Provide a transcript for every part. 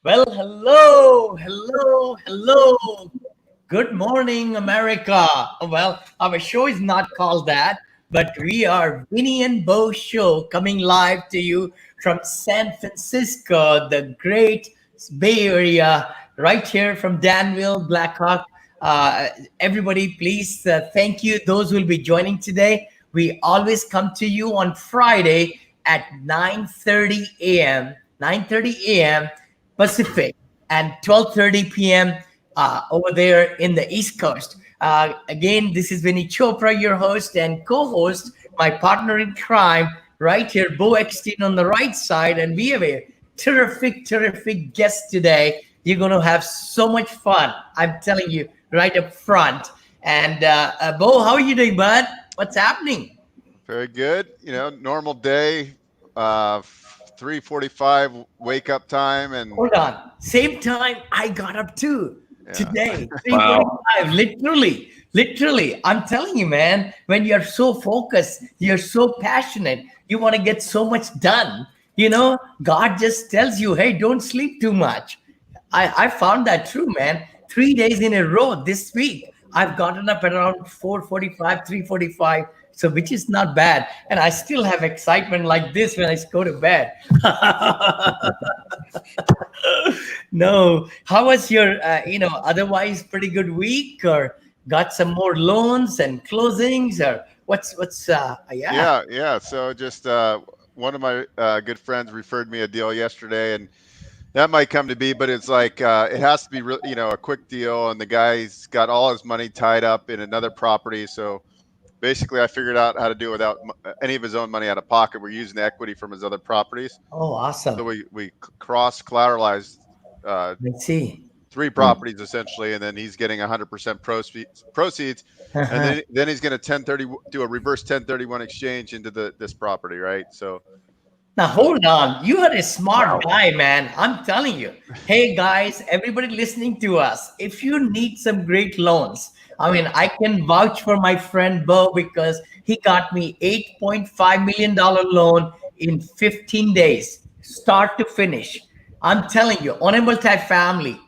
Well, hello. Good morning, America. Well, our show is not called that, but we are Vinney and Beau show coming live to you from San Francisco, the great Bay Area, right here from Danville, Blackhawk. Uh, Everybody, please thank you. Those who will be joining today. We always come to you on Friday at 9:30 a.m. 9:30 a.m. Pacific and 12:30 p.m. Over there in the East Coast. Again, this is Vinny Chopra, your host and co-host, my partner in crime, right here, Beau Eckstein on the right side, and we have a terrific guest today. You're going to have so much fun. I'm telling you right up front. And Beau, how are you doing, bud? What's happening? Very good. Normal day, 3:45 wake up time, and Hold on. Same time I got up too yeah, today. Wow. 3:45. Literally. I'm telling you, man, when you're so focused, you're so passionate, you want to get so much done. God just tells you, hey, don't sleep too much. I found that true, man. 3 days in a row this week. I've gotten up at around 4:45, 3:45. So which is not bad. And I still have excitement like this when I go to bed. No. How was your, otherwise pretty good week, or got some more loans and closings, or yeah. yeah. So just one of my good friends referred me a deal yesterday, and that might come to be, but it's like it has to be a quick deal, and the guy's got all his money tied up in another property. So basically, I figured out how to do it without any of his own money out of pocket. We're using the equity from his other properties. Oh, awesome. So we cross collateralized Let's see. three properties essentially, and then he's getting 100% proceeds, and Uh-huh. then he's going to 1030 do a reverse 1031 exchange into this property, right? So Now hold on. You are a smart Wow. guy, man. I'm telling you. Hey guys, everybody listening to us, if you need some great loans, I mean, I can vouch for my friend Beau because he got me $8.5 million loan in 15 days, start to finish. I'm telling you, on a multifamily,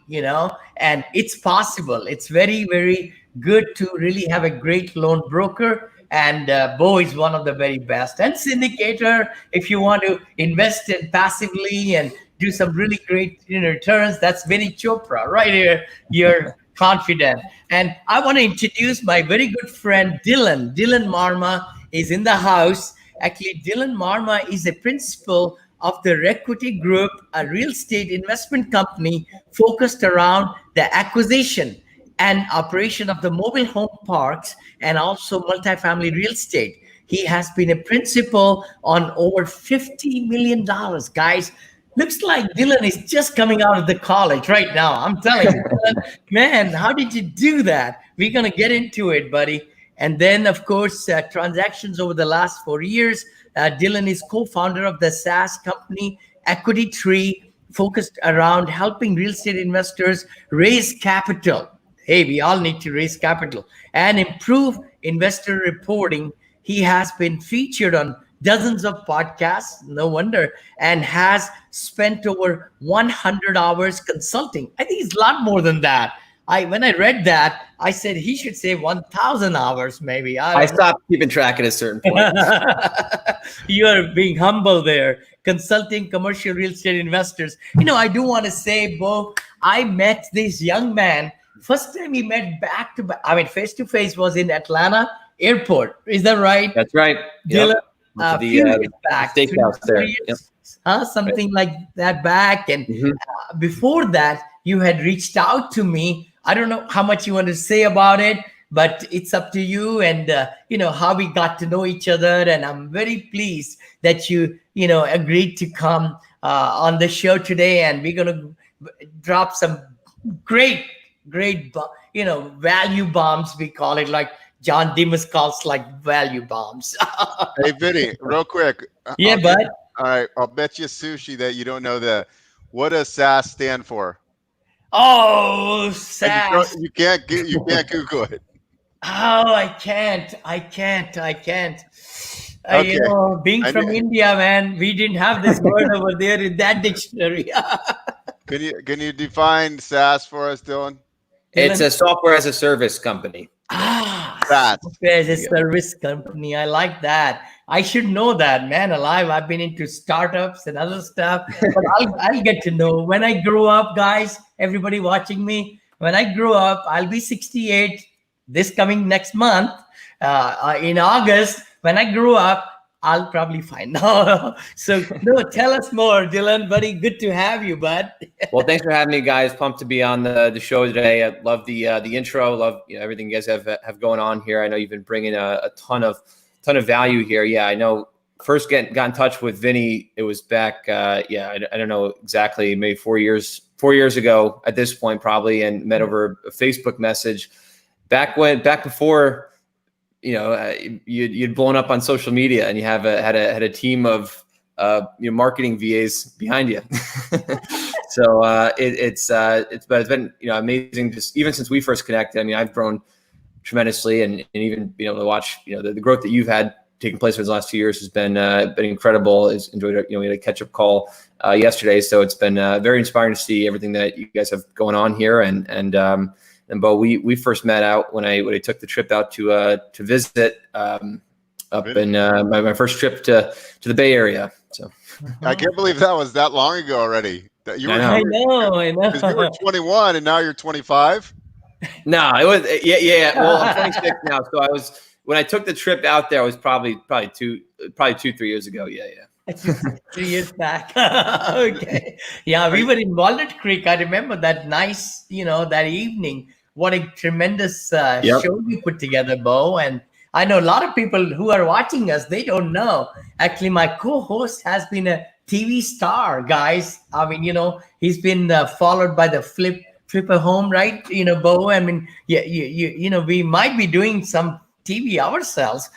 and it's possible. It's very good to really have a great loan broker. And Beau is one of the very best. And syndicator, if you want to invest in passively and do some really great returns, that's Vinny Chopra right here. You're confident. And I want to introduce my very good friend Dylan. Dylan Marma is in the house. Actually, Dylan Marma is a principal of the Requity Group, a real estate investment company focused around the acquisition and operation of the mobile home parks and also multifamily real estate. He has been a principal on over $50 million. Guys, looks like Dylan is just coming out of the college right now. I'm telling you, Dylan, man, how did you do that? We're going to get into it, buddy. And then, of course, transactions over the last 4 years. Dylan is co-founder of the SaaS company EquityTree, focused around helping real estate investors raise capital. Hey, we all need to raise capital and improve investor reporting. He has been featured on dozens of podcasts, no wonder, and has spent over 100 hours consulting. I think it's a lot more than that. When I read that, I said he should say 1,000 hours, maybe. I I don't stopped keeping track at a certain point. You are being humble there, consulting commercial real estate investors. I do want to say, Beau, I met this young man. First time we met back to back, I mean, face to face was in Atlanta airport. Is that right? That's right. Dylan, Yep. Went to a few years the back, steakhouse there. 3 Yep. years, something like that back. And Mhm. before that, you had reached out to me. I don't know how much you want to say about it, but it's up to you. And how we got to know each other. And I'm very pleased that you agreed to come on the show today. And we're gonna drop some great, value bombs. We call it, like John Demas calls, like value bombs. hey Vinny, real quick, Yeah, bud. all right, I'll bet you sushi that you don't know what does SaaS stand for. Oh, And SaaS. you can't Google it. Oh, I can't. Okay, Being I from knew, India, man, we didn't have this word over there in that dictionary. Can you define SaaS for us, Dylan? It's Dylan? a software as a service company. SaaS. Software as a There you go. service company. I like that. I should know that, man. Alive. I've been into startups and other stuff, but I'll get to know when I grow up, guys. Everybody watching me, when I grow up, I'll be 68 this coming next month. In August, when I grow up, I'll probably find out. So, no, tell us more, Dylan. Buddy, good to have you, bud. Well, thanks for having me, guys. Pumped to be on the show today. I love the intro. Love everything you guys have going on here. I know you've been bringing a ton of value here. Yeah, I know. First got in touch with Vinney. It was back. I don't know exactly, maybe 4 years ago at this point, probably, and met over a Facebook message. Back before, you'd blown up on social media, and you had a team of marketing VAs behind you. So it's been amazing, just even since we first connected. I mean, I've grown tremendously, and even being able to watch the growth that you've had taking place over the last 2 years has been incredible. Is enjoyed it. We had a catch up call yesterday, so it's been very inspiring to see everything that you guys have going on here. And Beau, we first met out when I took the trip out to visit up in my first trip to the Bay Area. So I can't believe that was that long ago already. That you were, I know. I know. 'cause you were 21 and now you're 25. No, it was yeah. Well, I'm 26 now, so when I took the trip out there, I was probably 2-3 years ago. Yeah. 3 years back. Okay. Yeah, we were in Walnut Creek. I remember that nice, that evening. What a tremendous Yep. show we put together, Beau. And I know a lot of people who are watching us, they don't know. Actually, my co-host has been a TV star, guys. I mean, he's been followed by the Flipper Home, right? Beau. I mean, we might be doing some TV ourselves.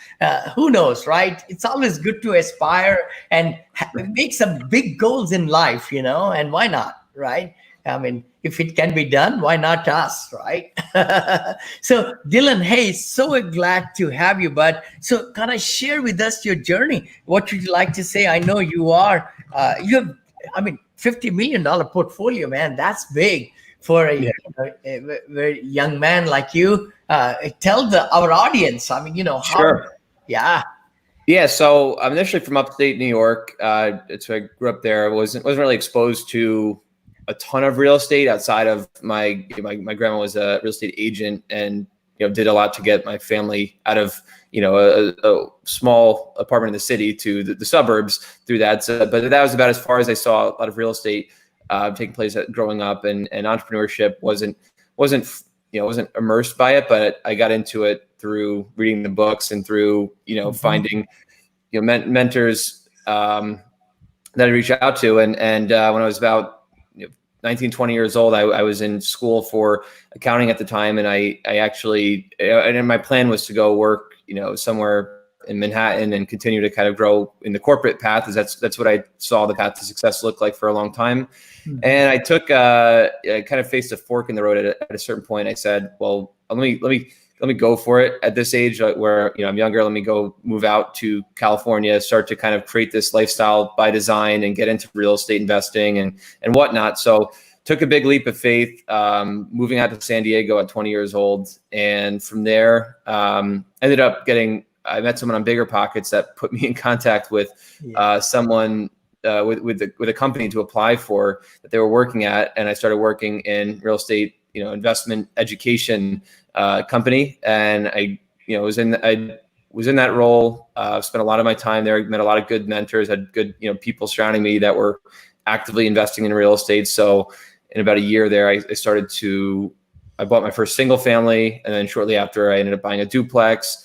Who knows, right? It's always good to aspire and make some big goals in life, and why not, right? I mean, if it can be done, why not us, right? So, Dylan, hey, so glad to have you, bud. So, can I share with us your journey? What would you like to say? I know you have, $50 million portfolio, man. That's big for a very young man like you. Tell our audience. I mean, how. Sure. Yeah. Yeah, so I'm initially from upstate New York. So I grew up there. I wasn't really exposed to a ton of real estate outside of my grandma was a real estate agent, and did a lot to get my family out of a small apartment in the city to the suburbs through that. So, but that was about as far as I saw a lot of real estate taking place growing up, and entrepreneurship wasn't immersed by it, but I got into it through reading the books and through finding mentors that I reached out to, and when I was about 19, 20 years old, I was in school for accounting at the time, and I actually and my plan was to go work somewhere in Manhattan and continue to kind of grow in the corporate path, as that's what I saw the path to success look like for a long time. Mm-hmm. And I took I kind of faced a fork in the road at a certain point. I said, well, let me go for it at this age where I'm younger. Let me go move out to California, start to kind of create this lifestyle by design and get into real estate investing and whatnot. So took a big leap of faith, moving out to San Diego at 20 years old. And from there, ended up I met someone on BiggerPockets that put me in contact with someone with a company to apply for that they were working at. And I started working in real estate, investment education company. And I was in that role, spent a lot of my time there, met a lot of good mentors, had good, people surrounding me that were actively investing in real estate. So in about a year there, I bought my first single family. And then shortly after, I ended up buying a duplex.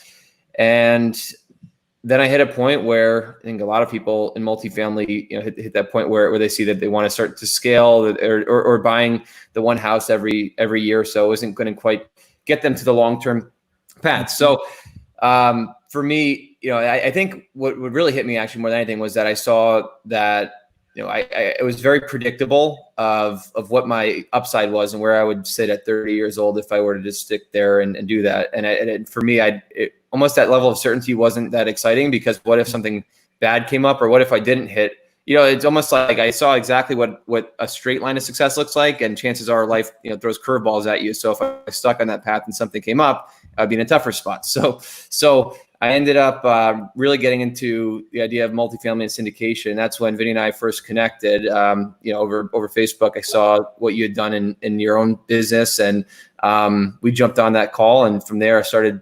And then I hit a point where I think a lot of people in multifamily, hit that point where they see that they want to start to scale or buying the one house every year or so isn't going to quite get them to the long-term path. So for me, I think what really hit me actually more than anything was that I saw that, it was very predictable of what my upside was and where I would sit at 30 years old if I were to just stick there and do that. And for me, almost that level of certainty wasn't that exciting, because what if something bad came up, or what if I didn't hit it's almost like I saw exactly what a straight line of success looks like, and chances are life, throws curveballs at you. So if I stuck on that path and something came up, I'd be in a tougher spot. So I ended up really getting into the idea of multifamily and syndication. That's when Vinney and I first connected. Over Facebook, I saw what you had done in your own business, and we jumped on that call. And from there, I started,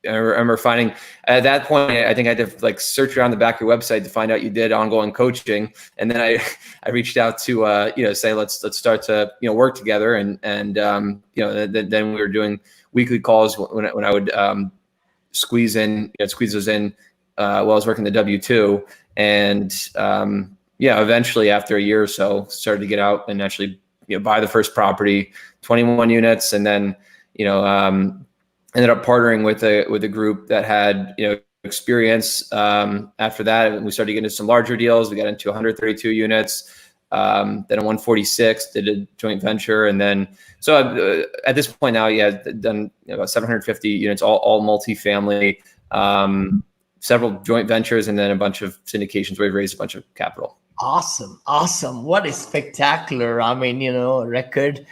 I remember finding at that point, I think I had to search around the back of your website to find out you did ongoing coaching. And then I reached out to, say, let's start to, work together. And then we were doing weekly calls when I would squeeze those in while I was working the W-2. And eventually after a year or so, started to get out and actually, buy the first property, 21 units. And then, ended up partnering with a group that had, experience. After that, we started getting into some larger deals. We got into 132 units, then a 146, did a joint venture. And then, so at this point now, done about 750 units, all multifamily, several joint ventures, and then a bunch of syndications where we've raised a bunch of capital. Awesome. What is spectacular. I mean, record,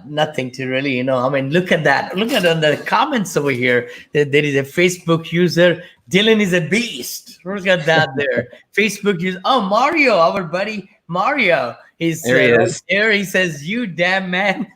nothing to really, look at that. Look at the comments over here. There is a Facebook user. Dylan is a beast. Look at that there. Facebook user. Oh, Mario, our buddy Mario. There he is. There he says, "You damn man."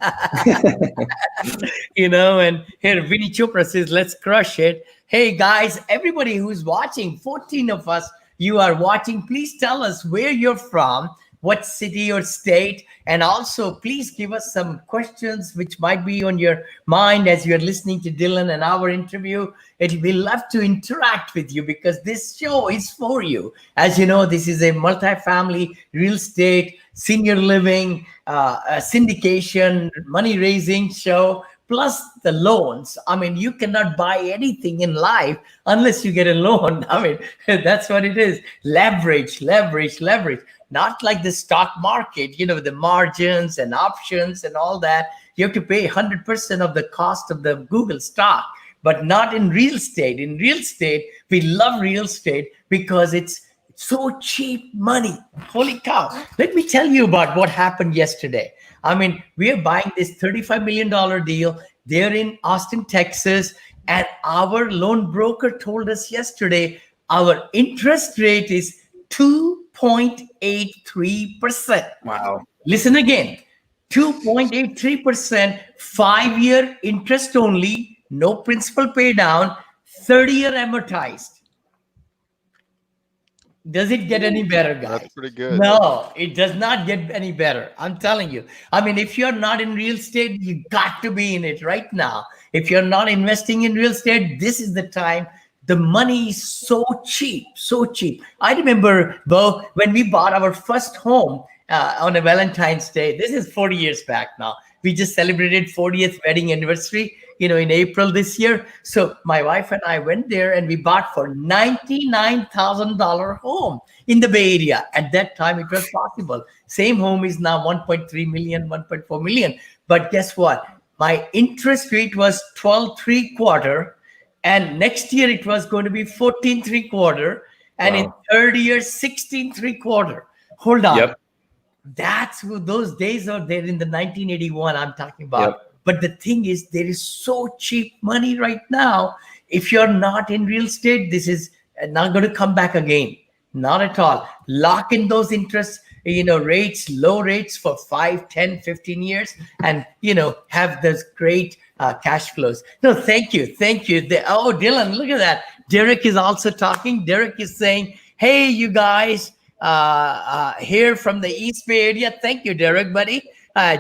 And here Vinney Chopra says, "Let's crush it." Hey guys, everybody who's watching, 14 of us, you are watching, please tell us where you're from, what city or state, and also please give us some questions which might be on your mind as you're listening to Dylan and our interview. We love to interact with you because this show is for you. As you know, this is a multifamily, real estate, senior living, syndication, money raising show. Plus the loans. I mean, you cannot buy anything in life unless you get a loan. I mean, that's what it is. Leverage. Not like the stock market, the margins and options and all that. You have to pay 100% of the cost of the Google stock, but not in real estate. In real estate, we love real estate because it's so cheap money. Holy cow. Let me tell you about what happened yesterday. I mean, we are buying this $35 million deal. They're in Austin, Texas. And our loan broker told us yesterday, our interest rate is 2.83%. Wow. Listen again, 2.83%, 5-year interest only, no principal pay down, 30-year amortized. Does it get any better, guys? That's pretty good. No, it does not get any better. I'm telling you. I mean, if you're not in real estate, you got to be in it right now. If you're not investing in real estate, this is the time. The money is so cheap. I remember, Beau, when we bought our first home on a Valentine's Day. This is 40 years back now. We just celebrated 40th wedding anniversary, in April this year. So my wife and I went there and we bought for $99,000 home in the Bay Area. At that time, it was possible. Same home is now 1.3 million, 1.4 million. But guess what? My interest rate was 12.75%. And next year it was going to be 14.75%. And in third year, 16.75%. Hold on. Yep. That's what those days are there in the 1981 I'm talking about. Yep. But the thing is, there is so cheap money right now. If you're not in real estate, this is not going to come back again. Not at all. Lock in those interest, rates, low rates for 5, 10, 15 years and, have those great cash flows. No, thank you. Oh, Dylan, look at that. Derek is also talking. Derek is saying, hey, you guys, here from the East Bay Area. Thank you, Derek, buddy.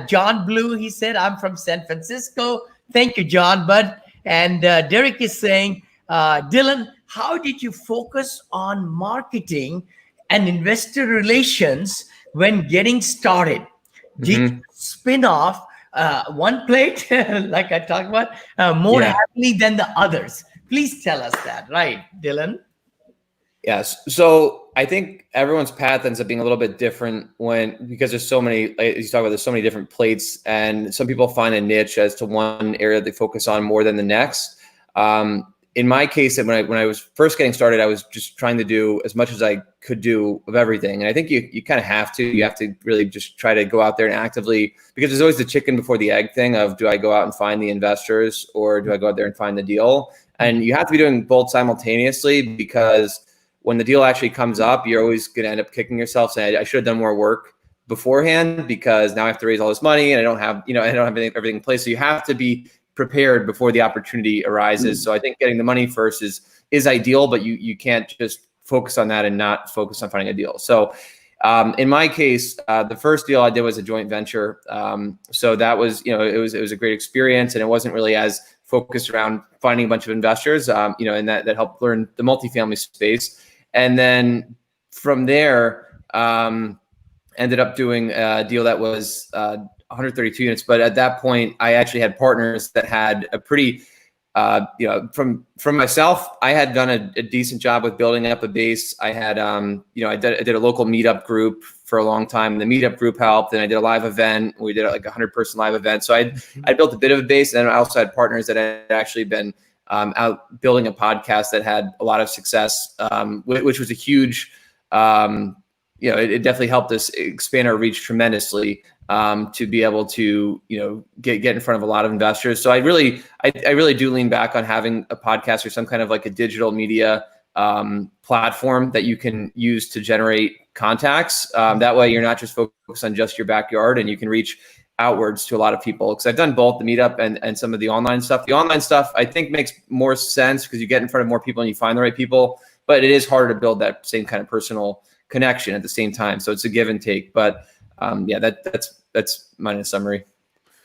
John Blue, he said, I'm from San Francisco. Thank you, John, bud. And Derek is saying, Dylan, how did you focus on marketing and investor relations when getting started? Did you spin off one plate, like I talked about, more happily than the others? Please tell us that, right, Dylan? Yes. So I think everyone's path ends up being a little bit different because there's so many, as you talk about, there's so many different plates, and some people find a niche as to one area they focus on more than the next. in my case, when I was first getting started, I was just trying to do as much as I could do of everything. And I think you kind of have to. You have to really just try to go out there and actively, because there's always the chicken before the egg thing of, do I go out and find the investors, or do I go out there and find the deal? And you have to be doing both simultaneously, because when the deal actually comes up, you're always going to end up kicking yourself, saying, I should have done more work beforehand, because now I have to raise all this money and I don't have everything in place. So you have to be prepared before the opportunity arises. So I think getting the money first is ideal, but you can't just focus on that and not focus on finding a deal. So in my case, the first deal I did was a joint venture. So that was, it was a great experience, and it wasn't really as focused around finding a bunch of investors, and that helped learn the multifamily space. And then from there, ended up doing a deal that was 132 units. But at that point, I actually had partners that had a pretty, from myself, I had done a decent job with building up a base. I had, I did a local meetup group for a long time. The meetup group helped, and I did a live event. We did like a 100-person live event. So I built a bit of a base, and I also had partners that had actually been out building a podcast that had a lot of success, which was a huge, it definitely helped us expand our reach tremendously, to be able to, get in front of a lot of investors. So I really do lean back on having a podcast or some kind of like a digital media platform that you can use to generate contacts. That way you're not just focused on just your backyard, and you can reach outwards to a lot of people. Because I've done both the meetup and some of the online stuff. The online stuff I think makes more sense because you get in front of more people and you find the right people, but it is harder to build that same kind of personal connection at the same time. So it's a give and take. But that's mine in a summary.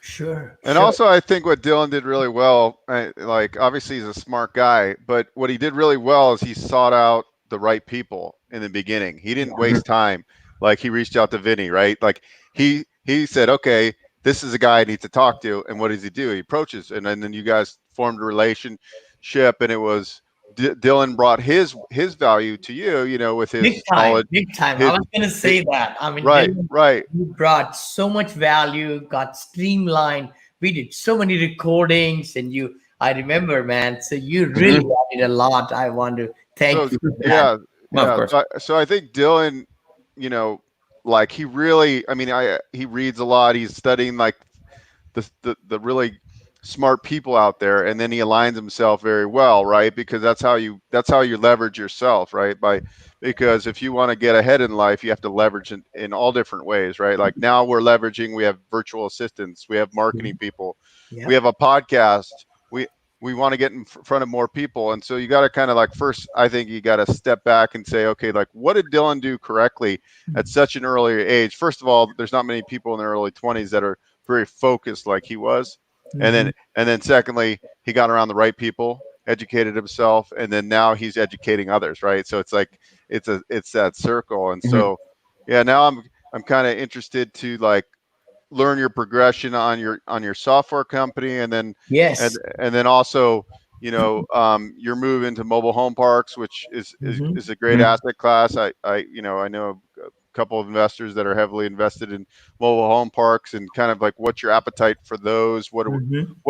Sure. And also, I think what Dylan did really well, obviously he's a smart guy, but what he did really well is he sought out the right people in the beginning. He didn't waste time. Like, he reached out to Vinney, right? Like he said, okay, this is a guy I need to talk to. And what does he do? He approaches, and then you guys formed a relationship, and it was Dylan brought his value to you, with his knowledge. Big time. I was going to say that. I mean, right. You brought so much value, got streamlined. We did so many recordings, and I remember, man. So you really added a lot. I want to thank you for that. Yeah. So I think Dylan, like he really, he reads a lot. He's studying like the really smart people out there, and then he aligns himself very well, right? Because that's how you leverage yourself, right? Because if you want to get ahead in life, you have to leverage in all different ways, right? Like now we have virtual assistants, we have marketing people, we have a podcast, we want to get in front of more people. And so you got to kind of like, first, I think you got to step back and say, okay, like what did Dylan do correctly at such an early age? First of all, there's not many people in their early 20s that are very focused like he was. And then secondly, he got around the right people, educated himself, and then now he's educating others, right? So it's like it's that circle. And so now I'm kind of interested to like learn your progression on your software company, and then and then also your move into mobile home parks, which is a great asset class. I know a couple of investors that are heavily invested in mobile home parks, and kind of like, what's your appetite for those? What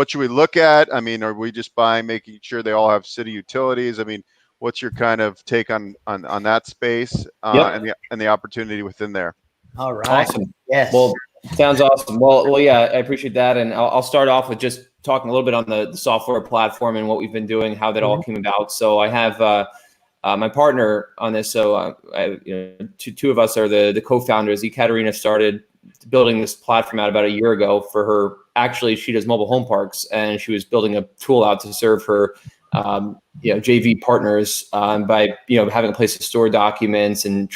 should we look at? I mean, are we just making sure they all have city utilities? I mean, what's your kind of take on that space and the opportunity within there? All right. Awesome. Yes. Well, sounds awesome. Well, yeah, I appreciate that. And I'll start off with just talking a little bit on the software platform and what we've been doing, how that all came about. So I have my partner on this. So two of us are the co-founders. Ekaterina started building this platform out about a year ago for her. Actually, she does mobile home parks, and she was building a tool out to serve her JV partners by having a place to store documents and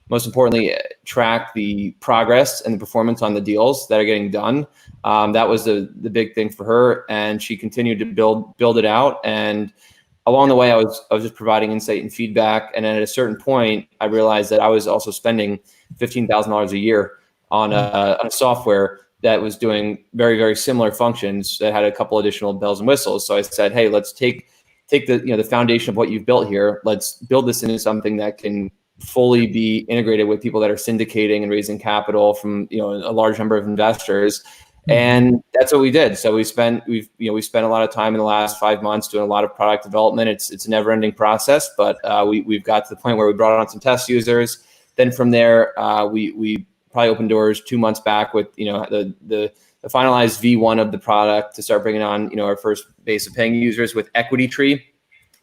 most importantly, track the progress and the performance on the deals that are getting done. That was the big thing for her, and she continued to build it out. And along the way, I was just providing insight and feedback. And then at a certain point, I realized that I was also spending $15,000 a year on a software that was doing very, very similar functions that had a couple additional bells and whistles. So I said, hey, let's take the foundation of what you've built here. Let's build this into something that can fully be integrated with people that are syndicating and raising capital from a large number of investors. And that's what we did. So we've spent a lot of time in the last 5 months doing a lot of product development. It's a never ending process, but we've got to the point where we brought on some test users. Then from there, we probably opened doors 2 months back with, the finalized V1 of the product to start bringing on, our first base of paying users with EquityTree.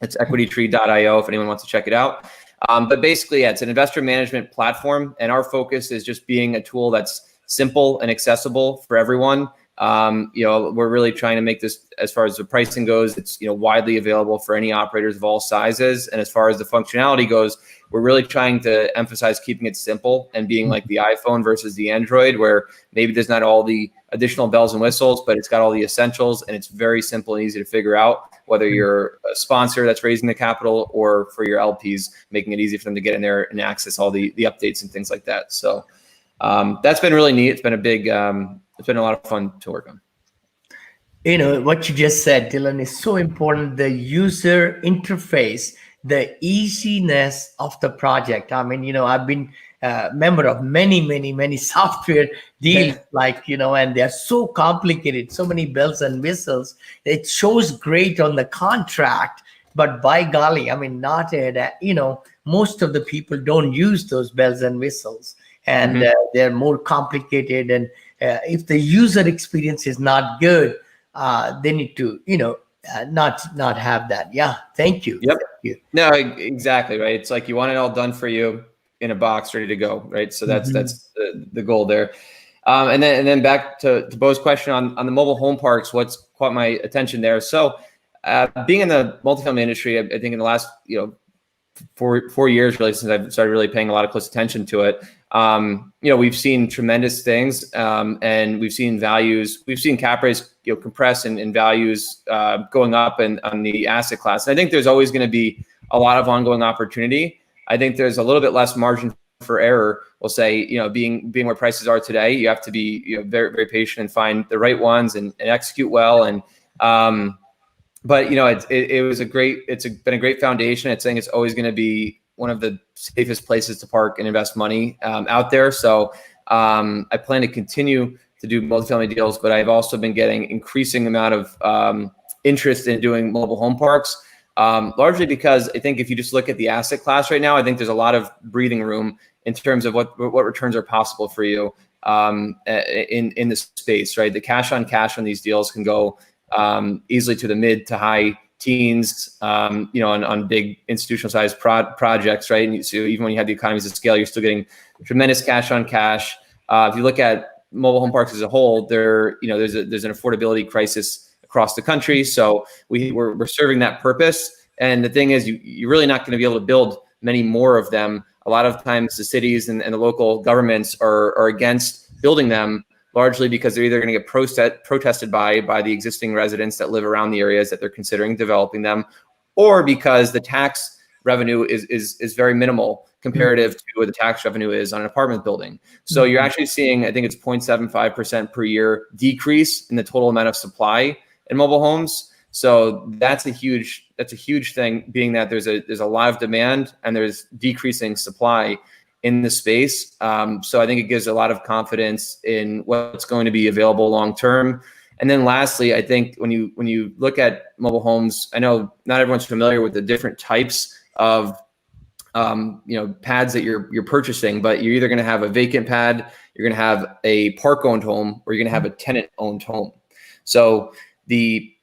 It's EquityTree.io if anyone wants to check it out. But basically, it's an investor management platform, and our focus is just being a tool that's simple and accessible for everyone. We're really trying to make this, as far as the pricing goes, it's widely available for any operators of all sizes. And as far as the functionality goes, we're really trying to emphasize keeping it simple and being like the iPhone versus the Android, where maybe there's not all the additional bells and whistles, but it's got all the essentials, and it's very simple and easy to figure out, whether you're a sponsor that's raising the capital or for your LPs, making it easy for them to get in there and access all the updates and things like that. So that's been really neat. It's been it's been a lot of fun to work on. What you just said, Dylan, is so important. The user interface, the easiness of the project. I mean, I've been a member of many software deals, and they're so complicated, so many bells and whistles. It shows great on the contract, but by golly, I mean, most of the people don't use those bells and whistles, and they're more complicated. And if the user experience is not good, they need to, not have that. Yeah. Thank you. Yep. Thank you. No, exactly. Right. It's like you want it all done for you in a box, ready to go. Right. So that's the goal there. And then back to Beau's question on the mobile home parks, what's caught my attention there. So being in the multifamily industry, I think in the last, 4 years, really, since I've started really paying a lot of close attention to it, we've seen tremendous things, and we've seen cap rates, compress and values going up and on the asset class. And I think there's always going to be a lot of ongoing opportunity. I think there's a little bit less margin for error. We'll say, being where prices are today, you have to be very, very patient and find the right ones and execute well. And but it's been a great foundation. It's saying it's always going to be one of the safest places to park and invest money out there. So I plan to continue to do multifamily deals, but I've also been getting increasing amount of interest in doing mobile home parks, largely because I think if you just look at the asset class right now, I think there's a lot of breathing room in terms of what returns are possible for you in the space, right? The cash on these deals can go easily to the mid to high teens, on big institutional sized projects, right? And so even when you have the economies of scale, you're still getting tremendous cash on cash. If you look at mobile home parks as a whole, there's an affordability crisis across the country. So we're serving that purpose. And the thing is, you're really not going to be able to build many more of them. A lot of times the cities and the local governments are against building them, largely because they're either going to get protested by the existing residents that live around the areas that they're considering developing them, or because the tax revenue is very minimal comparative to what the tax revenue is on an apartment building. So you're actually seeing, I think it's 0.75% per year decrease in the total amount of supply in mobile homes. So that's a huge thing, being that there's a lot of demand and there's decreasing supply in the space. So I think it gives a lot of confidence in what's going to be available long term. And then lastly, I think when you look at mobile homes, I know not everyone's familiar with the different types of pads that you're purchasing, but you're either going to have a vacant pad, you're going to have a park owned home, or you're going to have a tenant owned home. So the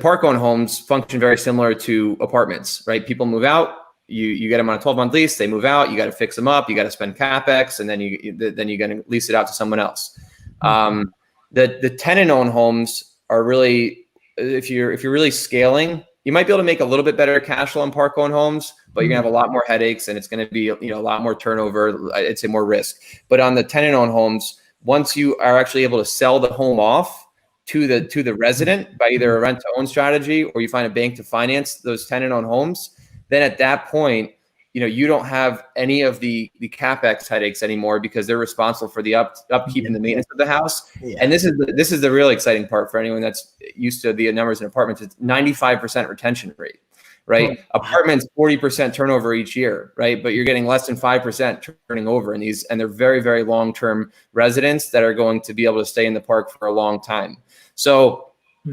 park owned homes function very similar to apartments, right? People move out. You get them on a 12-month lease, they move out, you got to fix them up, you got to spend CapEx, and then you're going to lease it out to someone else. The tenant-owned homes are really, if you're really scaling, you might be able to make a little bit better cash flow on park-owned homes, but you're going to have a lot more headaches, and it's going to be a lot more turnover, I'd say more risk. But on the tenant-owned homes, once you are actually able to sell the home off to the resident by either a rent-to-own strategy, or you find a bank to finance those tenant-owned homes, then at that point, you don't have any of the CapEx headaches anymore, because they're responsible for the upkeep and the maintenance of the house. Yeah. And this is the really exciting part for anyone that's used to the numbers in apartments. It's 95% retention rate. right? Apartments, 40% turnover each year, right? But you're getting less than 5% turning over in these, and they're very, very long-term residents that are going to be able to stay in the park for a long time. So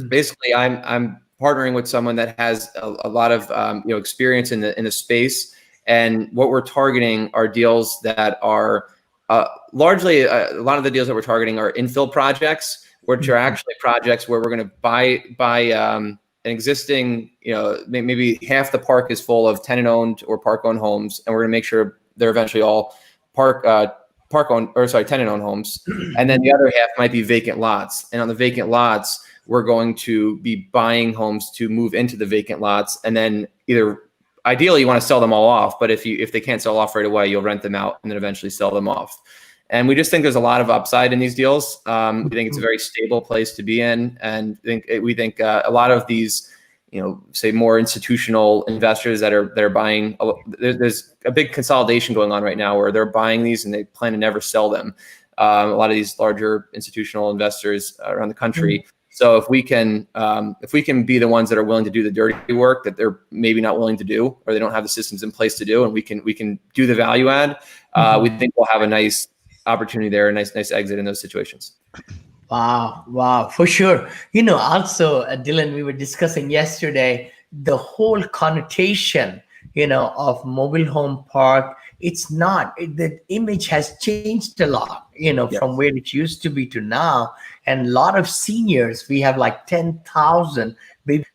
basically, I'm partnering with someone that has a lot of experience in the space, and what we're targeting are deals that are largely a lot of the deals that we're targeting are infill projects, which are actually projects where we're going to buy an existing, maybe half the park is full of tenant-owned or park-owned homes, and we're going to make sure they're eventually all tenant-owned homes, and then the other half might be vacant lots. And on the vacant lots, we're going to be buying homes to move into the vacant lots, and then ideally you want to sell them all off, but if they can't sell off right away, you'll rent them out and then eventually sell them off. And we just think there's a lot of upside in these deals. We think it's a very stable place to be in, and we think a lot of these, say more institutional investors that are buying. There's a big consolidation going on right now where they're buying these and they plan to never sell them. A lot of these larger institutional investors around the country. So if we can be the ones that are willing to do the dirty work that they're maybe not willing to do, or they don't have the systems in place to do, and we can do the value add, we think we'll have a nice opportunity there, a nice exit in those situations. Wow, for sure. Also, Dylan, we were discussing yesterday the whole connotation, of mobile home park. It's not, the image has changed a lot, from where it used to be to now. And a lot of seniors, we have like 10,000 babies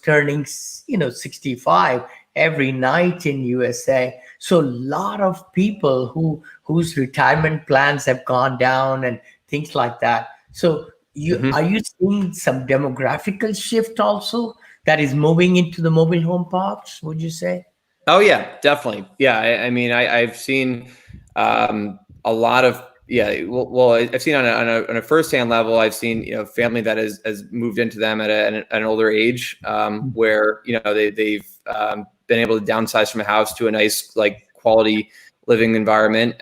turning, 65 every night in USA. So a lot of people whose retirement plans have gone down and things like that. So are you seeing some demographical shift also that is moving into the mobile home parks, would you say? Oh yeah, definitely. Yeah, I've seen a lot of Well, I've seen on a firsthand level. I've seen family that has moved into them at an older age, where they've been able to downsize from a house to a nice quality living environment.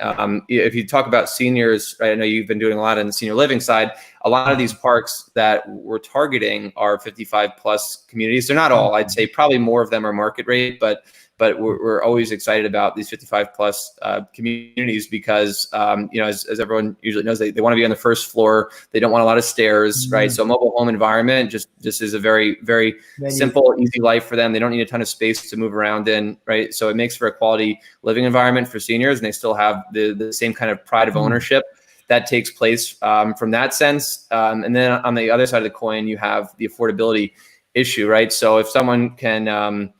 If you talk about seniors, right, I know you've been doing a lot on the senior living side. A lot of these parks that we're targeting are 55 plus communities. They're not all. I'd say probably more of them are market rate, but we're always excited about these 55 plus communities because, as everyone usually knows, they want to be on the first floor. They don't want a lot of stairs, right? So a mobile home environment just is a very, very simple, easy life for them. They don't need a ton of space to move around in, right? So it makes for a quality living environment for seniors, and they still have the same kind of pride of ownership that takes place from that sense. And then on the other side of the coin, you have the affordability issue, right? So if someone can,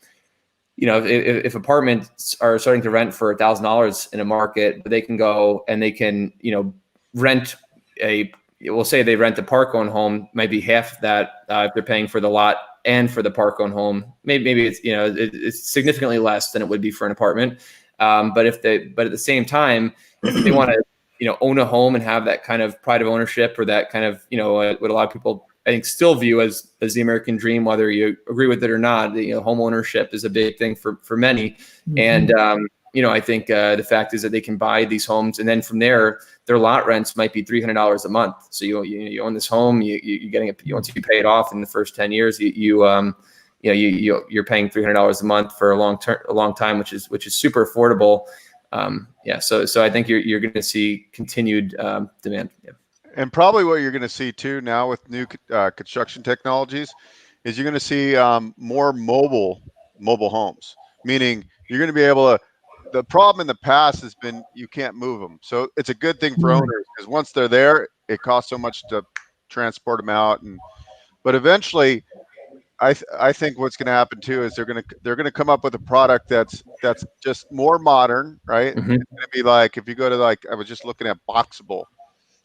if apartments are starting to rent for $1,000 in a market, they can go and they can, rent we'll say they rent a park-owned home, might be half that if they're paying for the lot and for the park-owned home. Maybe it's, it's significantly less than it would be for an apartment. But at the same time, if they want to, own a home and have that kind of pride of ownership, or that kind of, what a lot of people I think still view as the American dream, whether you agree with it or not. Home ownership is a big thing for many. And, I think the fact is that they can buy these homes, and then from there, their lot rents might be $300 a month. So you own this home, you're getting it, once you pay it off in the first 10 years, you're paying $300 a month for a long time, which is super affordable. So I think you're going to see continued demand. Yeah. And probably what you're going to see too now with new construction technologies is you're going to see more mobile homes, meaning you're going to be able to. The problem in the past has been you can't move them, so it's a good thing for owners because once they're there, it costs so much to transport them out. But eventually, I think what's going to happen too is they're going to come up with a product that's just more modern, right? It's going to be like if you go to I was just looking at Boxable.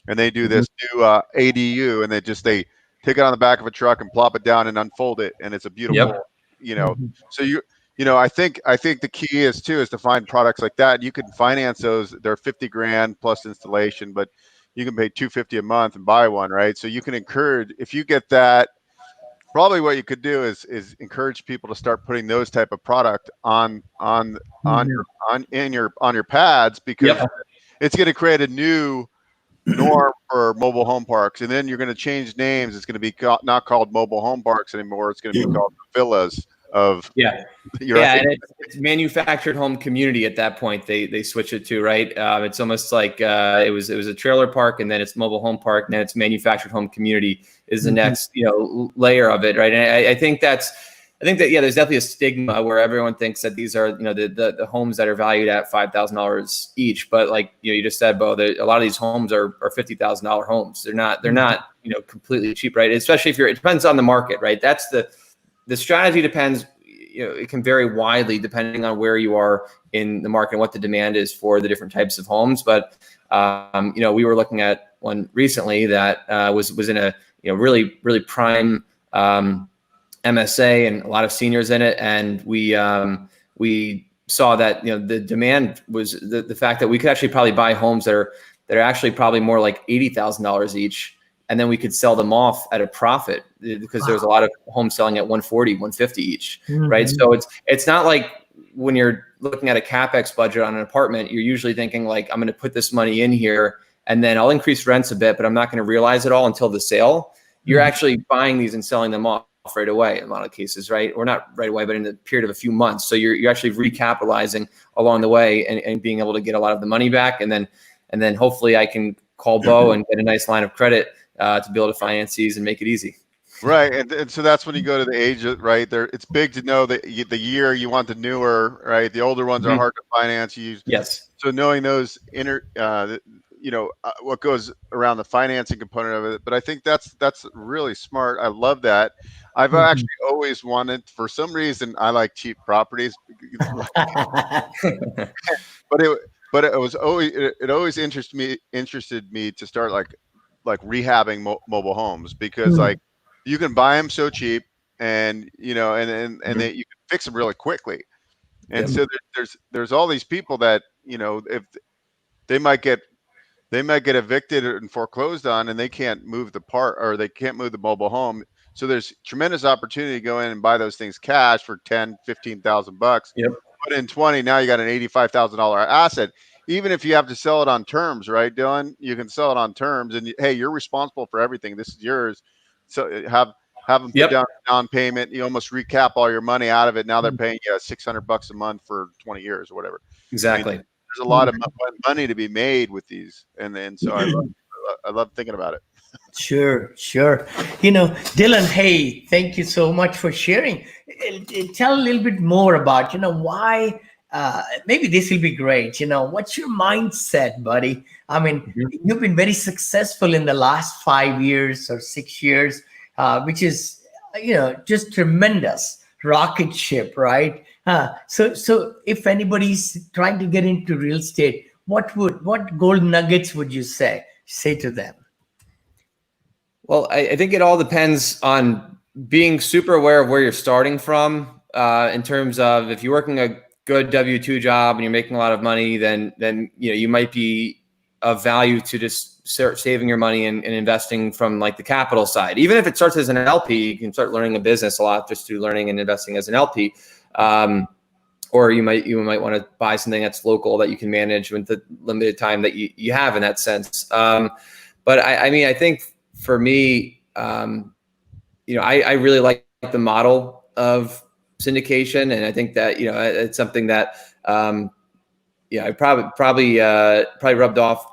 And they do this new ADU, and they take it on the back of a truck and plop it down and unfold it, and it's a beautiful, So I think the key is to find products like that. You can finance those; they're $50,000 plus installation, but you can pay $250 a month and buy one, right? So you can encourage if you get that. Probably what you could do is encourage people to start putting those type of product on your pads because it's going to create a new norm for mobile home parks, and then you're going to change names. It's going to be not called mobile home parks anymore. It's going to be called villas of Yeah. you're Yeah, right. and it's manufactured home community at that point. They switch it to, right. It's almost like it was a trailer park, and then it's mobile home park, and then it's manufactured home community is the next layer of it, right. And I think that yeah, there's definitely a stigma where everyone thinks that these are the homes that are valued at $5,000 each, but like you just said, Beau, a lot of these homes are $50,000 homes. They're not completely cheap, right. Especially if it depends on the market, right. That's the strategy depends. It can vary widely depending on where you are in the market and what the demand is for the different types of homes. But we were looking at one recently that was in a really really prime MSA and a lot of seniors in it, and we saw that the demand was the fact that we could actually probably buy homes that are actually probably more like $80,000 each. And then we could sell them off at a profit because there's a lot of homes selling at 140, 150 each, right? So it's not like when you're looking at a CapEx budget on an apartment, you're usually thinking like, I'm going to put this money in here and then I'll increase rents a bit, but I'm not going to realize it all until the sale. You're actually buying these and selling them off right away in a lot of cases, right? Or not right away, but in the period of a few months. So you're actually recapitalizing along the way and being able to get a lot of the money back. And then hopefully I can call Beau and get a nice line of credit to be able to finance these and make it easy. Right, and so that's when you go to the agent, right? There, it's big to know that the year you want the newer, right? The older ones are hard to finance. Yes. So knowing those what goes around the financing component of it, but I think that's really smart. I love that. I've actually always wanted, for some reason, I like cheap properties, but it was always it always interested me to start like rehabbing mobile homes because like you can buy them so cheap and and then you can fix them really quickly. And so there's all these people that if they might get evicted and foreclosed on and they can't move the part or they can't move the mobile home. So there's tremendous opportunity to go in and buy those things cash for 10, 15,000 bucks. Yep. Put in 20, now you got an $85,000 asset. Even if you have to sell it on terms, right, Dylan? You can sell it on terms, and hey, you're responsible for everything. This is yours. So have them put down a down payment. You almost recap all your money out of it. Now they're paying you $600 a month for 20 years or whatever. Exactly. I mean, there's a lot of money to be made with these, and so I love thinking about it. Sure. Dylan, hey, thank you so much for sharing. Tell a little bit more about, why, maybe this will be great. What's your mindset, buddy? I mean, you've been very successful in the last 5 years or 6 years, which is, just tremendous rocket ship, right? So if anybody's trying to get into real estate, what gold nuggets would you say to them? Well, I think it all depends on being super aware of where you're starting from. In terms of if you're working a good W-2 job and you're making a lot of money, then you might be of value to just start saving your money and investing from like the capital side. Even if it starts as an LP, you can start learning a business a lot just through learning and investing as an LP. Or you might want to buy something that's local that you can manage with the limited time that you have in that sense. But I think for me, I really like the model of syndication, and I think that it's something that I probably rubbed off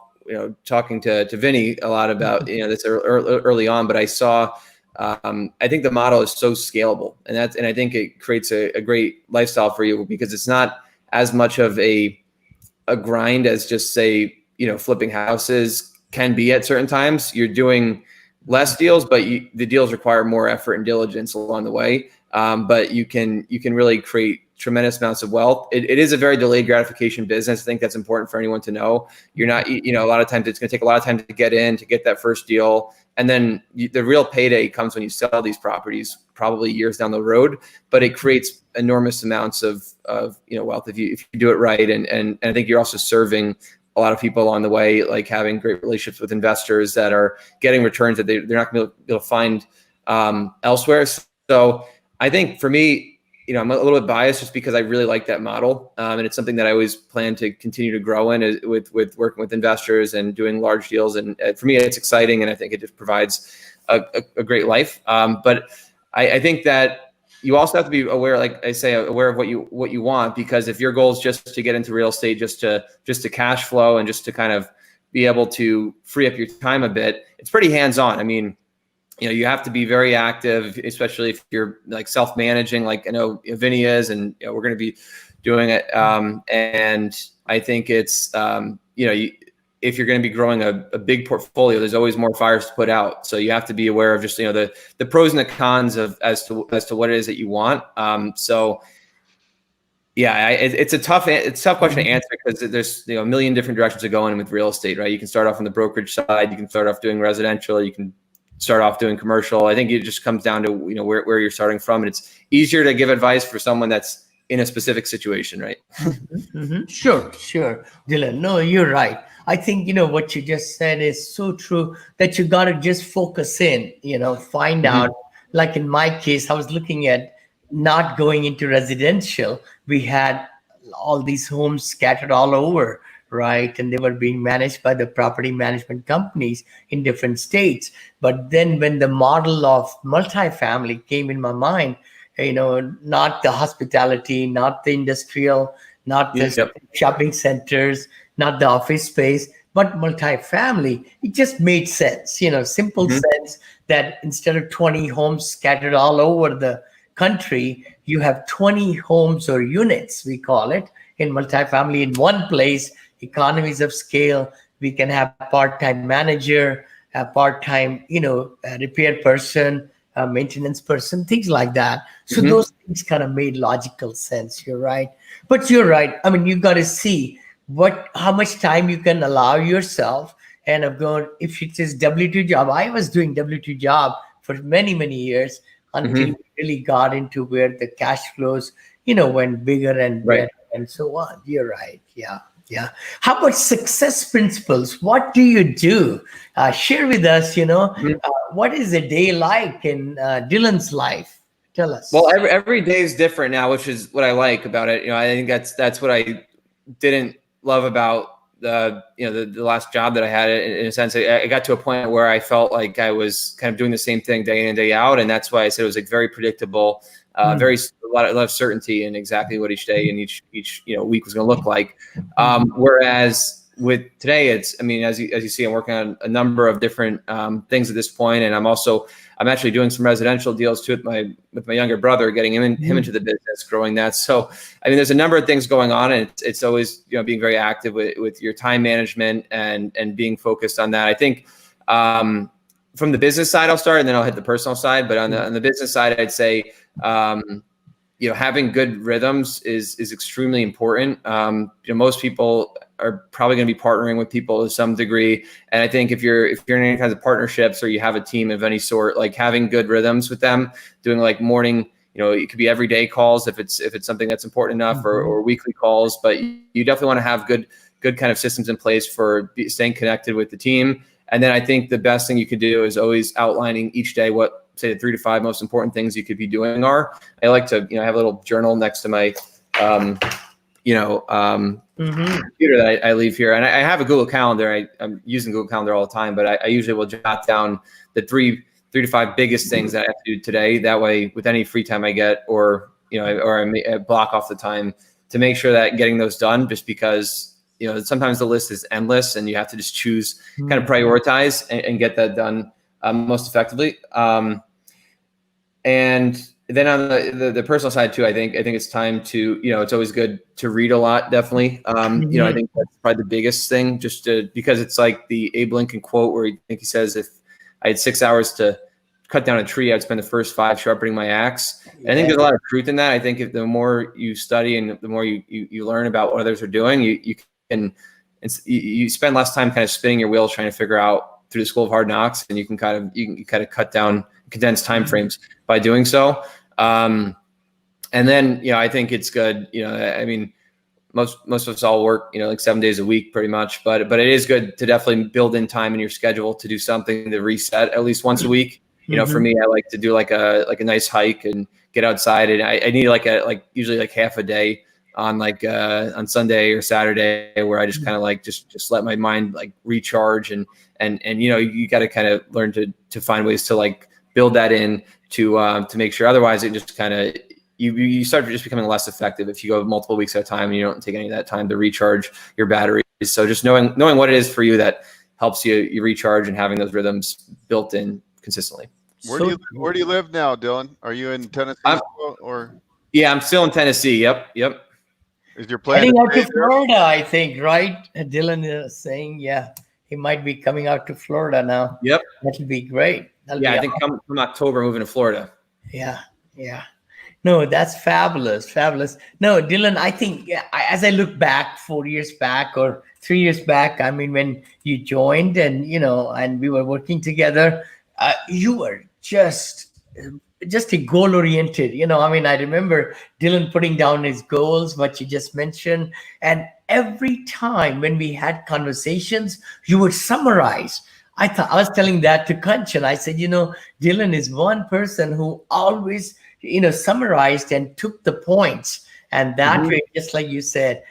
talking to Vinney a lot about this early on. But I saw I think the model is so scalable, and I think it creates a great lifestyle for you because it's not as much of a grind as just say flipping houses can be at certain times. You're doing less deals, but the deals require more effort and diligence along the way. But you can really create tremendous amounts of wealth. It is a very delayed gratification business. I think that's important for anyone to know. You're not, a lot of times it's going to take a lot of time to get that first deal. And then the real payday comes when you sell these properties, probably years down the road, but it creates enormous amounts of wealth if you do it right. And I think you're also serving a lot of people along the way, like having great relationships with investors that are getting returns that they're not going to be able to find elsewhere. So I think for me, I'm a little bit biased just because I really like that model. And it's something that I always plan to continue to grow in with working with investors and doing large deals. And for me, it's exciting. And I think it just provides a great life. But I think that you also have to be aware, like I say, aware of what you want, because if your goal is just to get into real estate, just to cash flow and just to kind of be able to free up your time a bit, it's pretty hands-on. I mean, you have to be very active, especially if you're like self-managing, like I know Vinney is, and we're going to be doing it. And I think it's, if you're going to be growing a big portfolio, there's always more fires to put out. So you have to be aware of just, the pros and the cons of as to what it is that you want. So yeah, it's a tough question to answer, because there's a million different directions to go in with real estate, right? You can start off on the brokerage side, you can start off doing residential, you can start off doing commercial. I think it just comes down to where you're starting from, and it's easier to give advice for someone that's in a specific situation, right? Sure, Dylan. No, you're right. I think what you just said is so true, that you got to just focus in, find out. Like in my case, I was looking at not going into residential. We had all these homes scattered all over, right? And they were being managed by the property management companies in different states. But then when the model of multifamily came in my mind, not the hospitality, not the industrial, not the shopping centers, not the office space, but multifamily, it just made sense, simple sense, that instead of 20 homes scattered all over the country, you have 20 homes or units, we call it, in multifamily in one place. Economies of scale. We can have part-time manager, a part-time, repair person, a maintenance person, things like that. So those things kind of made logical sense. You're right. But you're right. I mean, you got to see how much time you can allow yourself. And if it is W-2 job, I was doing W-2 job for many, many years until we really got into where the cash flows, went bigger and better and so on. You're right. Yeah. Yeah. How about success principles? What do you do? Share with us, what is a day like in Dylan's life? Tell us. Well, every day is different now, which is what I like about it. I think that's what I didn't love about the last job that I had. In a sense, I got to a point where I felt like I was kind of doing the same thing day in and day out. And that's why I said it was like very predictable. A lot of certainty in exactly what each day and each week was going to look like. Whereas with today, it's, I mean, as you see, I'm working on a number of different things at this point, and I'm actually doing some residential deals too with my younger brother, getting him into the business, growing that. So I mean, there's a number of things going on, and it's always being very active with your time management and being focused on that. I think from the business side, I'll start, and then I'll hit the personal side. But on the business side, I'd say having good rhythms is extremely important. Most people are probably going to be partnering with people to some degree, and I think if you're in any kinds of partnerships or you have a team of any sort, like having good rhythms with them, doing like morning, it could be everyday calls if it's something that's important enough, or weekly calls. But you definitely want to have good kind of systems in place for staying connected with the team. And then I think the best thing you could do is always outlining each day what, say, the 3 to 5 most important things you could be doing are. I like to, have a little journal next to my, computer that I leave here. And I have a Google Calendar. I'm using Google Calendar all the time, but I usually will jot down the three to 5 biggest things that I have to do today. That way, with any free time I get, or I block off the time to make sure that getting those done, just because, sometimes the list is endless and you have to just choose, kind of prioritize and get that done most effectively. And then on the personal side too, I think it's time to, it's always good to read a lot, definitely. I think that's probably the biggest thing, because it's like the Abe Lincoln quote where he says, if I had 6 hours to cut down a tree, I'd spend the first 5 sharpening my axe. And I think there's a lot of truth in that. I think if the more you study and the more you learn about what others are doing, you spend less time kind of spinning your wheels trying to figure out through the school of hard knocks, and you can kind of cut down condensed time frames by doing so. And then, I think it's good, I mean, most of us all work, like 7 days a week pretty much, but it is good to definitely build in time in your schedule to do something to reset at least once a week. For me, I like to do like a nice hike and get outside, and I need usually half a day on Sunday or Saturday, where I just kind of just let my mind recharge, and you got to kind of learn to find ways to build that in to make sure. Otherwise, it just kind of you start just becoming less effective if you go multiple weeks at a time and you don't take any of that time to recharge your batteries. So just knowing what it is for you that helps you recharge and having those rhythms built in consistently. Where do you live now, Dylan? Are you in Tennessee or? Yeah, I'm still in Tennessee. Yep. Is your plan heading to out stay to there? Florida? I think, right? Dylan is saying, yeah, he might be coming out to Florida now. Yep. That'll be great. I think come October, moving to Florida. Yeah. No, that's fabulous. No, Dylan, I think as I look back 4 years back or 3 years back, I mean, when you joined and, and we were working together, you were just a goal oriented. I mean, I remember Dylan putting down his goals, what you just mentioned. And every time when we had conversations, you would summarize. I was telling that to Kanchan. I said, Dylan is one person who always, summarized and took the points. And that way, just like you said,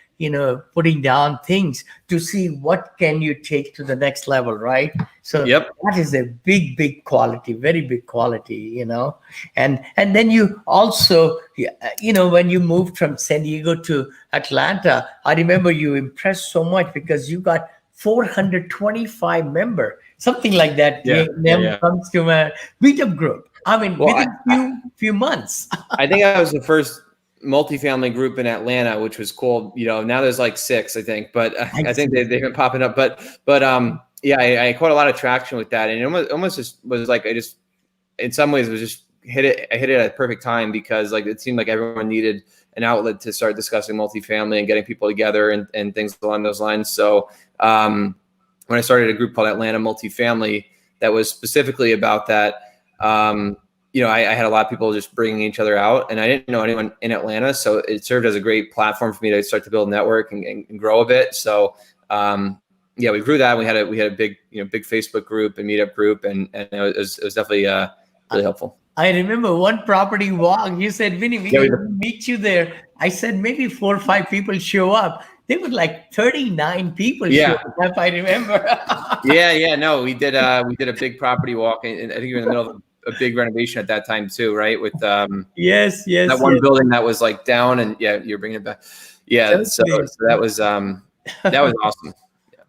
putting down things to see what can you take to the next level, right? So that is a big quality, very big quality, And then you also, when you moved from San Diego to Atlanta, I remember you impressed so much because you got 425 member, something like that. Comes to my meetup group. I mean, within few months. I think I was the first multifamily group in Atlanta, which was cool. Now there's like 6, I think, but I think they've been popping up. But I caught a lot of traction with that, and it almost just was like in some ways, it was just hit it at a perfect time because like it seemed like everyone needed an outlet to start discussing multifamily and getting people together and things along those lines. So when I started a group called Atlanta Multifamily that was specifically about that. I had a lot of people just bringing each other out, and I didn't know anyone in Atlanta, so it served as a great platform for me to start to build a network and grow a bit. So, we grew that. We had a big Facebook group and meetup group, and it was definitely really helpful. I remember one property walk. You said, Vinney, we can meet you there. I said maybe 4 or 5 people show up. There were like 39 people show up, if I remember. No, we did a big property walk, and I think you were in the middle of a big renovation at that time too, right? With that one building that was like down, and you're bringing it back. So that was awesome.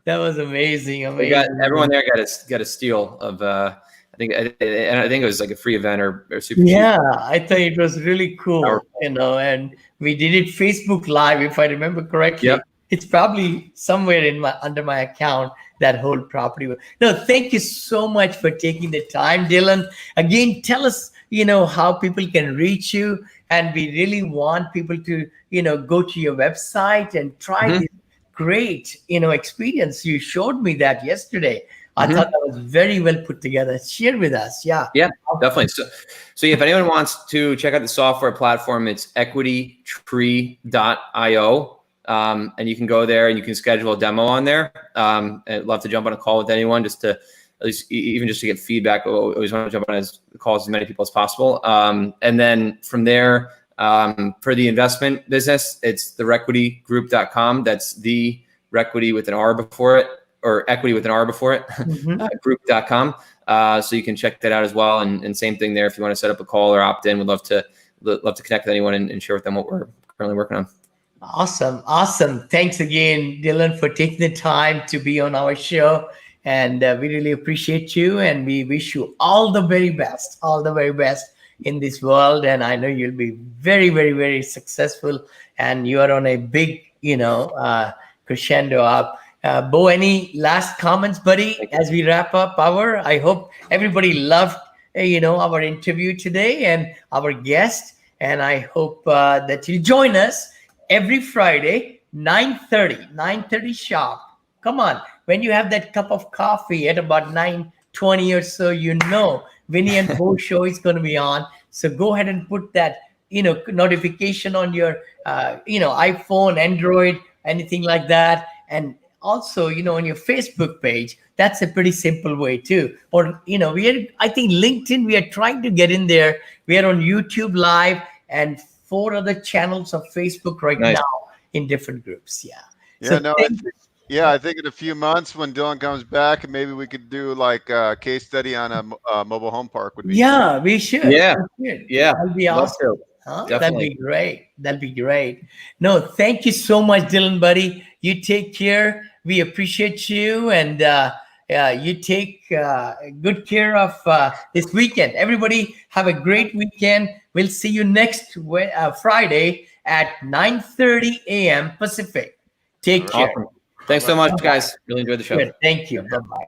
That was amazing. We got everyone there got a steal of I think it was like a free event or super cheap. I thought it was really cool, and we did it Facebook Live, if I remember correctly. It's probably somewhere under my account, that whole property. No, thank you so much for taking the time, Dylan. Again, tell us, how people can reach you. And we really want people to, go to your website and try this great, experience. You showed me that yesterday. I thought that was very well put together. Share with us. Yeah, definitely. So if anyone wants to check out the software platform, it's EquityTree.io. And you can go there and you can schedule a demo on there. I'd love to jump on a call with anyone just to at least even just to get feedback. I always want to jump on calls as many people as possible. And then from there, for the investment business, it's the requitygroup.com. That's the Requity with an R before it, or equity with an R before it, group.com. So you can check that out as well. And same thing there. If you want to set up a call or opt in, we'd love to connect with anyone and share with them what we're currently working on. Awesome. Thanks again, Dylan, for taking the time to be on our show. And we really appreciate you. And we wish you all the very best in this world. And I know you'll be very, very, very successful. And you are on a big, crescendo up. Beau, any last comments, buddy, as we wrap up I hope everybody loved, our interview today and our guest. And I hope that you join us every Friday, 9:30 sharp. Come on. When you have that cup of coffee at about 9:20 or so, Vinney and Beau show is going to be on. So go ahead and put that, notification on your, iPhone, Android, anything like that. And also, on your Facebook page. That's a pretty simple way too. Or, I think LinkedIn, we are trying to get in there. We are on YouTube Live and 4 other channels of Facebook right now in different groups. Yeah, I think in a few months when Dylan comes back, maybe we could do like a case study on a mobile home park. Would be Yeah, we should. Yeah. We should. Yeah. That'd be Love awesome. to. Huh? That'd Definitely. be great. That'd be great. No, thank you so much, Dylan, buddy. You take care. We appreciate you, and you take good care of this weekend. Everybody, have a great weekend. We'll see you next Friday at 9:30 a.m. Pacific. Take care. Awesome. Thanks so much, guys. Really enjoyed the show. Good. Thank you. Bye bye.